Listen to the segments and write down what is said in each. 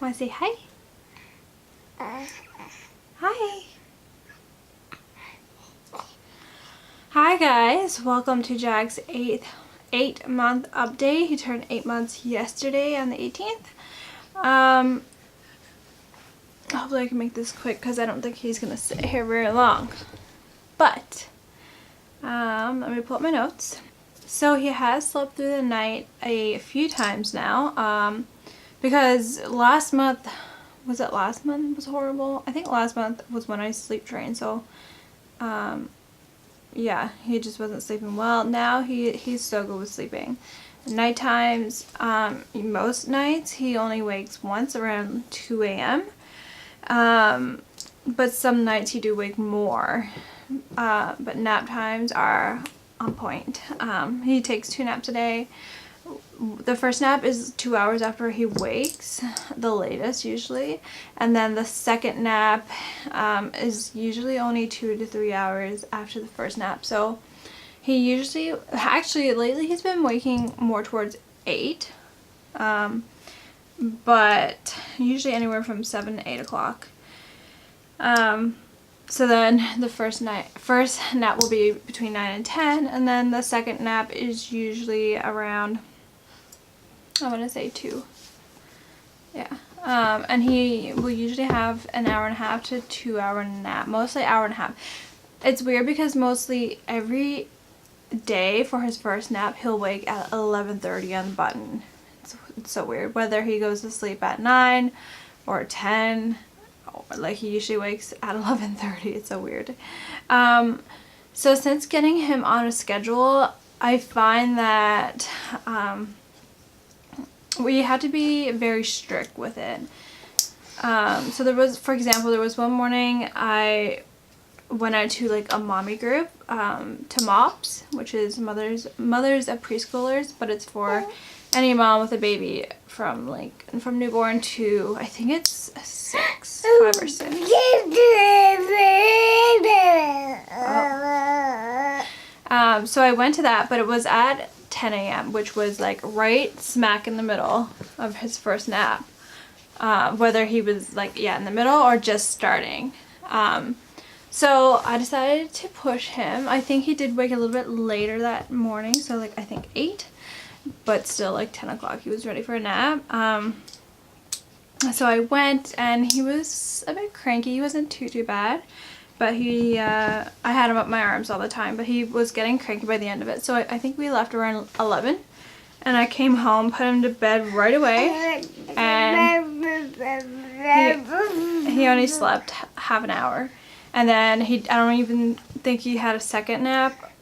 Want to say hi? Hi. Hi guys, welcome to Jack's 8-month update. He turned 8 months yesterday on the 18th. Hopefully I can make this quick because I don't think he's gonna sit here very long. But let me pull up my notes. So he has slept through the night a few times now. Because last month, was it last month was horrible? I think last month was when I sleep trained, so yeah, he just wasn't sleeping well. Now he's so good with sleeping. Night times, most nights he only wakes once around 2 a.m. But some nights he do wake more. But nap times are on point. He takes 2 naps a day. The first nap is 2 hours after he wakes, the latest usually, and then the second nap is usually only 2 to 3 hours after the first nap. So he usually, actually lately he's been waking more towards 8, but usually anywhere from 7 to 8 o'clock. So then the first nap will be between 9 and 10, and then the second nap is usually around, I want to say 2. Yeah. And he will usually have an hour and a half to 2 hour nap, mostly hour and a half. It's weird because mostly every day for his first nap he'll wake at 11:30 on the button. It's so weird, whether he goes to sleep at 9 or 10, like he usually wakes at 11:30. It's so weird. So since getting him on a schedule, I find that we had to be very strict with it. So there was, for example, there was one morning I went out to like a mommy group, to MOPS, which is mothers of preschoolers, but it's for any mom with a baby from newborn to, I think it's 5 or 6. So I went to that, but it was at 10 a.m., which was like right smack in the middle of his first nap, whether he was like, yeah, in the middle or just starting. So I decided to push him. I think he did wake a little bit later that morning, so like I think 8, but still like 10 o'clock he was ready for a nap. So I went, and he was a bit cranky. He wasn't too bad, but I had him up my arms all the time, but he was getting cranky by the end of it. So I think we left around 11, and I came home, put him to bed right away, and he only slept half an hour. And then I don't even think he had a second nap,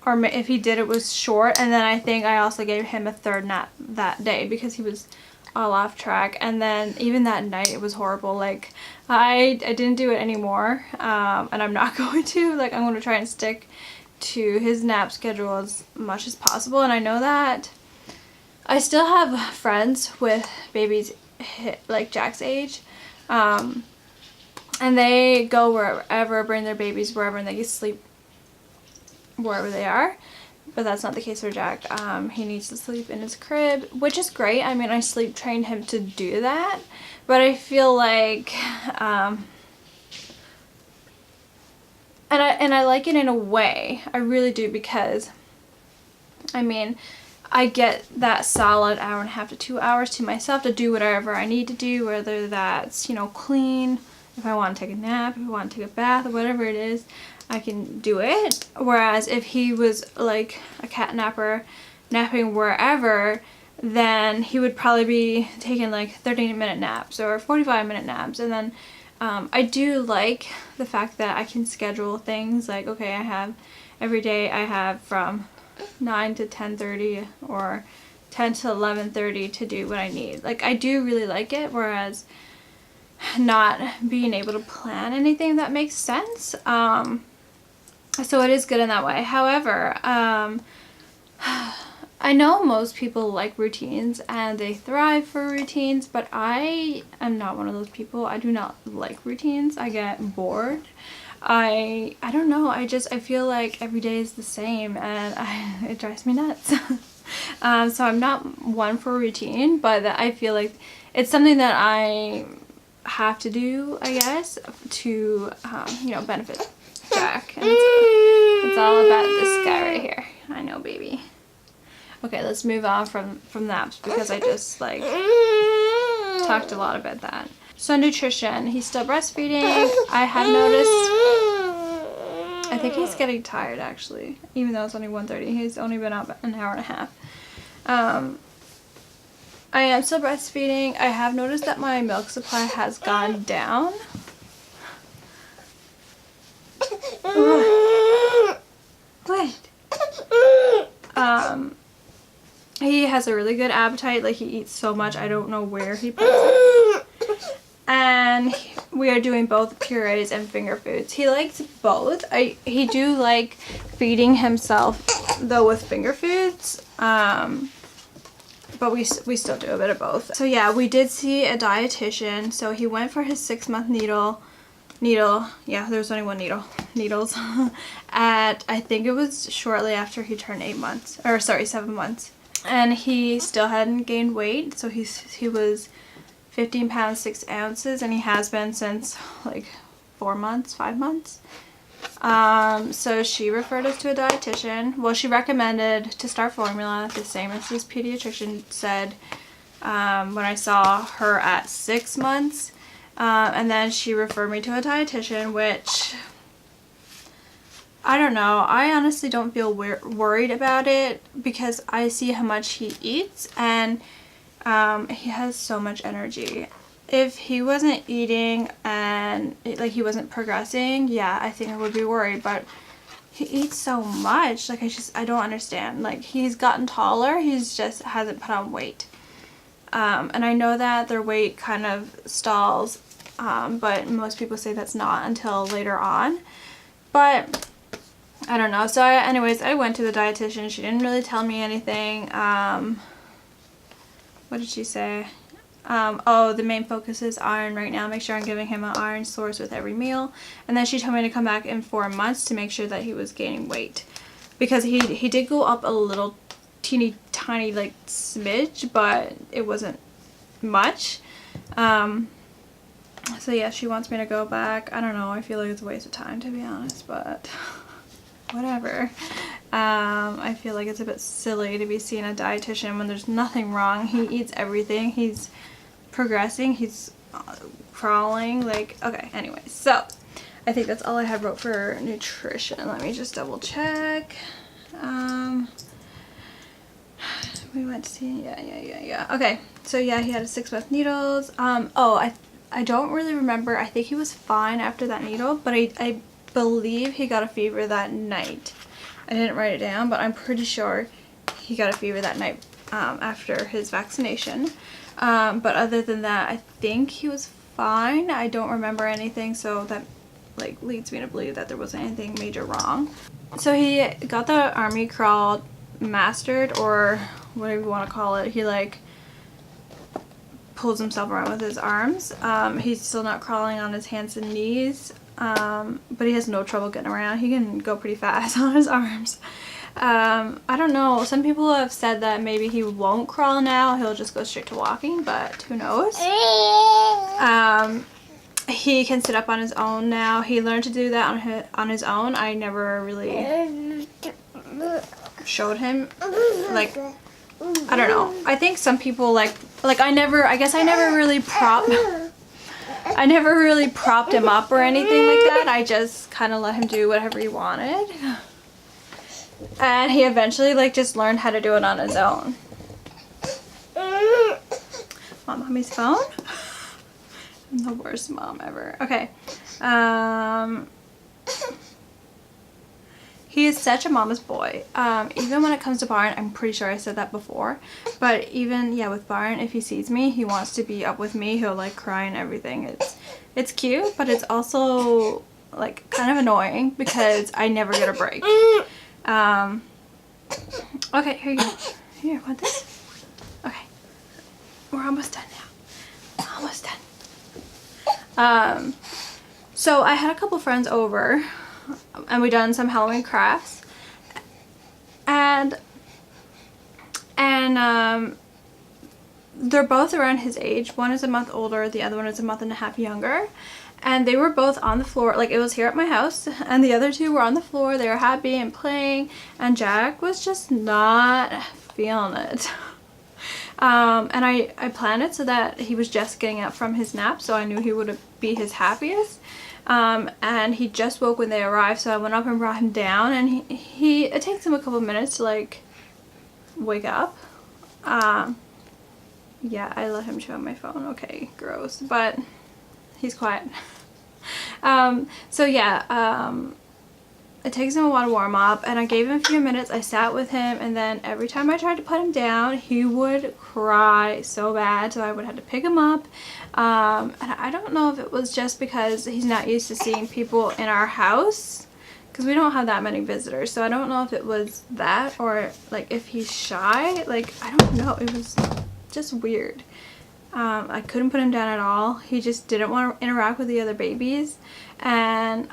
or if he did, it was short. And then I think I also gave him a third nap that day because he was all off track. And then even that night it was horrible. Like I didn't do it anymore, and I'm not going to. Like I'm going to try and stick to his nap schedule as much as possible. And I know that I still have friends with babies like Jack's age, and they go wherever, bring their babies wherever, and they can sleep wherever they are. But that's not the case for Jack. He needs to sleep in his crib, which is great. I mean, I sleep trained him to do that, but I feel like, and I like it in a way. I really do, because, I mean, I get that solid hour and a half to 2 hours to myself to do whatever I need to do, whether that's, you know, clean, if I want to take a nap, if I want to take a bath, or whatever it is, I can do it. Whereas if he was like a cat napper, napping wherever, then he would probably be taking like 30-minute naps or 45-minute naps. And then I do like the fact that I can schedule things like, okay, I have every day I have from 9 to 10:30 or 10 to 11:30 to do what I need. Like I do really like it, whereas not being able to plan anything, if that makes sense. So it is good in that way. However, I know most people like routines and they thrive for routines, but I am not one of those people. I do not like routines. I get bored. I don't know. I feel like every day is the same, and it drives me nuts. So I'm not one for routine, but I feel like it's something that I have to do, I guess, to you know, benefit Jack. And it's all about this guy right here. I know, baby. Okay, let's move on from that because I just like talked a lot about that. So nutrition, he's still breastfeeding. I have noticed, I think he's getting tired actually, even though it's only 1:30. He's only been up an hour and a half. I am still breastfeeding. I have noticed that my milk supply has gone down. What? He has a really good appetite. Like, he eats so much, I don't know where he puts it. And we are doing both purees and finger foods. He likes both. He do like feeding himself though with finger foods. But we still do a bit of both. So yeah, we did see a dietitian. So he went for his 6-month needle. Yeah, there's only one needles. At, I think it was shortly after he turned 7 months. And he still hadn't gained weight. So he was 15 pounds 6 ounces, and he has been since like 5 months. So she referred us to a dietitian. Well, she recommended to start formula, the same as this pediatrician said when I saw her at 6 months. And then she referred me to a dietitian, which I don't know. I honestly don't feel worried about it because I see how much he eats, and he has so much energy. If he wasn't eating and like he wasn't progressing, yeah, I think I would be worried, but he eats so much. Like, I don't understand. Like, he's gotten taller, he's just hasn't put on weight. And I know that their weight kind of stalls, but most people say that's not until later on. But I don't know. So anyways, I went to the dietitian. She didn't really tell me anything. What did she say? Oh, the main focus is iron right now. Make sure I'm giving him an iron source with every meal. And then she told me to come back in 4 months to make sure that he was gaining weight. Because he did go up a little teeny tiny like smidge, but it wasn't much. So yeah, she wants me to go back. I don't know. I feel like it's a waste of time, to be honest, but whatever. I feel like it's a bit silly to be seeing a dietitian when there's nothing wrong. He eats everything. He's progressing. He's crawling. Like, okay, anyway. So, I think that's all I had wrote for nutrition. Let me just double check. We went to see, yeah. Okay, so yeah, he had a 6-month needles. Oh, I don't really remember. I think he was fine after that needle, but I believe he got a fever that night. I didn't write it down, but I'm pretty sure he got a fever that night after his vaccination. But other than that, I think he was fine. I don't remember anything, so that like leads me to believe that there wasn't anything major wrong. So he got the army crawl mastered, or whatever you want to call it. He like pulls himself around with his arms. He's still not crawling on his hands and knees. But he has no trouble getting around. He can go pretty fast on his arms. I don't know. Some people have said that maybe he won't crawl now. He'll just go straight to walking, but who knows? He can sit up on his own now. He learned to do that on his own. I never really showed him. Like, I don't know. I think some people I guess I never really propped him up or anything like that. I just kind of let him do whatever he wanted. And he eventually like just learned how to do it on his own. Want mommy's phone? I'm the worst mom ever. Okay. He is such a mama's boy. Even when it comes to Byron, I'm pretty sure I said that before, but even, yeah, with Byron, if he sees me, he wants to be up with me. He'll like cry and everything. It's cute, but it's also like kind of annoying because I never get a break. Okay, here you go. Here, want this? Okay. We're almost done now. Almost done. So I had a couple friends over, and we done some Halloween crafts, and they're both around his age. One is a month older, the other one is a month and a half younger. And they were both on the floor, like it was here at my house, and the other two were on the floor. They were happy and playing, and Jack was just not feeling it. And I planned it so that he was just getting up from his nap, so I knew he would be his happiest. And he just woke when they arrived, so I went up and brought him down, and it takes him a couple minutes to like wake up. Yeah, I let him chew on my phone. Okay, gross, but he's quiet. So yeah, it takes him a while to warm up, and I gave him a few minutes. I sat with him, and then every time I tried to put him down, he would cry so bad, so I would have to pick him up. And I don't know if it was just because he's not used to seeing people in our house, because we don't have that many visitors, so I don't know if it was that, or like if he's shy. Like, I don't know, it was just weird. I couldn't put him down at all. He just didn't want to interact with the other babies, and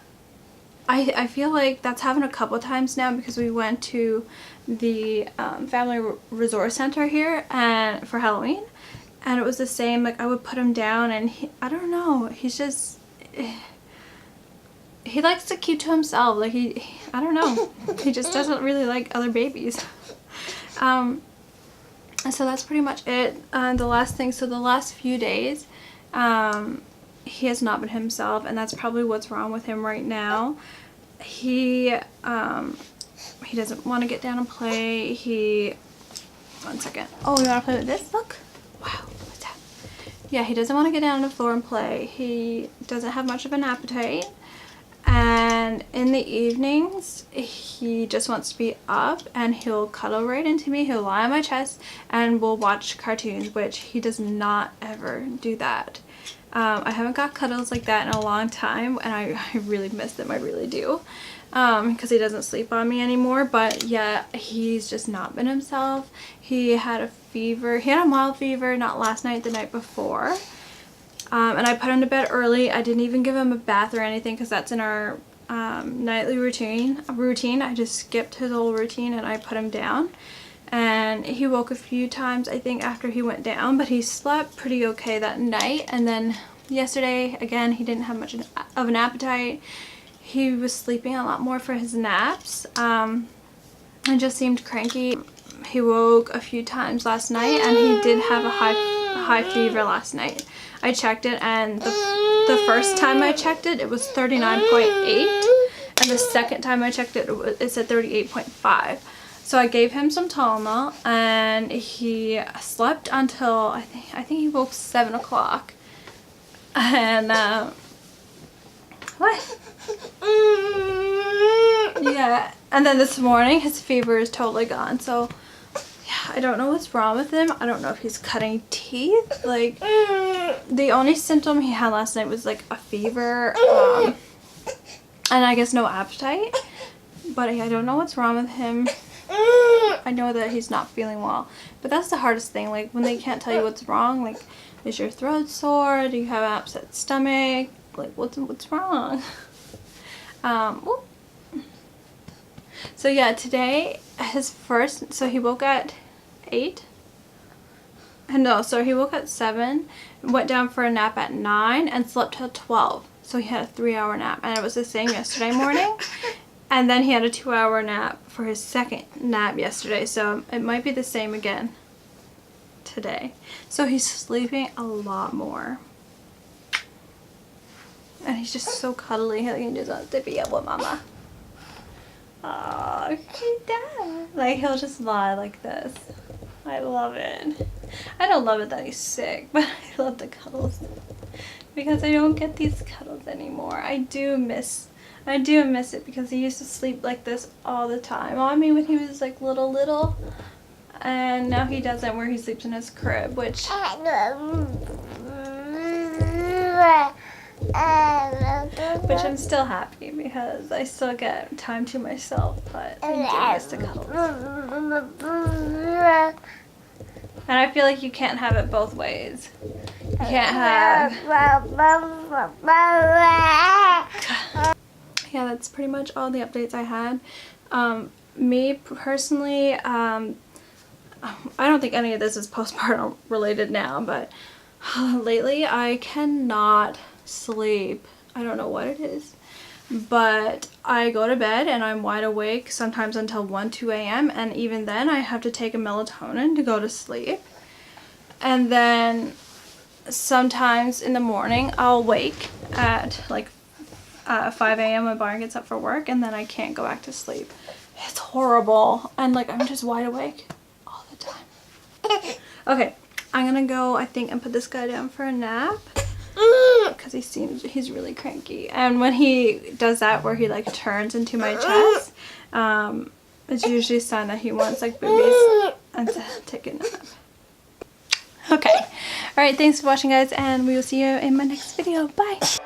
I feel like that's happened a couple times now, because we went to the family resort center here and for Halloween, and it was the same. Like, I would put him down, and I don't know, he's just, he likes to keep to himself. Like, I don't know, he just doesn't really like other babies. So that's pretty much it. The last thing, so the last few days, he has not been himself, and that's probably what's wrong with him right now. He doesn't want to get down and play. One second. Oh, you want to play with this? Look. Wow, what's that? Yeah, he doesn't want to get down on the floor and play. He doesn't have much of an appetite. And in the evenings, he just wants to be up, and he'll cuddle right into me. He'll lie on my chest, and we'll watch cartoons, which he does not ever do that. I haven't got cuddles like that in a long time, and I really miss them. I really do, because he doesn't sleep on me anymore. But yeah, he's just not been himself. He had a fever. He had a mild fever, not last night, the night before. And I put him to bed early. I didn't even give him a bath or anything, because that's in our nightly routine. I just skipped his whole routine, and I put him down. And he woke a few times, I think, after he went down, but he slept pretty okay that night. And then yesterday, again, he didn't have much of an appetite. He was sleeping a lot more for his naps, and just seemed cranky. He woke a few times last night, and he did have a high fever last night. I checked it, and the first time I checked it, it was 39.8, and the second time I checked it, it said 38.5. So I gave him some Tylenol, and he slept until I think he woke 7 o'clock. And what? Yeah. And then this morning his fever is totally gone. So yeah, I don't know what's wrong with him. I don't know if he's cutting teeth. Like, the only symptom he had last night was like a fever, and I guess no appetite. But I don't know what's wrong with him. I know that he's not feeling well, but that's the hardest thing, like when they can't tell you what's wrong. Like, is your throat sore? Do you have an upset stomach? Like, what's wrong? So yeah, today so he woke at 8. No, so he woke at 7, went down for a nap at 9, and slept till 12. So he had a 3-hour nap, and it was the same yesterday morning. And then he had a 2-hour nap for his second nap yesterday, so it might be the same again today. So he's sleeping a lot more. And he's just so cuddly. He just wants to be up with mama. Oh, he does. Like, he'll just lie like this. I love it. I don't love it that he's sick, but I love the cuddles. Because I don't get these cuddles anymore. I do miss it, because he used to sleep like this all the time on me when he was like little, and now he doesn't, where he sleeps in his crib, which I'm still happy, because I still get time to myself, but I do miss the cuddles. And I feel like you can't have it both ways. You can't have... Yeah, that's pretty much all the updates I had. Me personally, I don't think any of this is postpartum related now, but lately I cannot sleep. I don't know what it is, but I go to bed and I'm wide awake sometimes until 1, 2 a.m. and even then I have to take a melatonin to go to sleep. And then sometimes in the morning I'll wake at like 5 a.m. when Byron gets up for work, and then I can't go back to sleep. It's horrible, and like I'm just wide awake all the time. Okay, I'm gonna go, I think, and put this guy down for a nap because he's really cranky, and when he does that where he like turns into my chest, it's usually a sign that he wants like boobies and to take a nap. Okay, all right, thanks for watching, guys, and we will see you in my next video. Bye.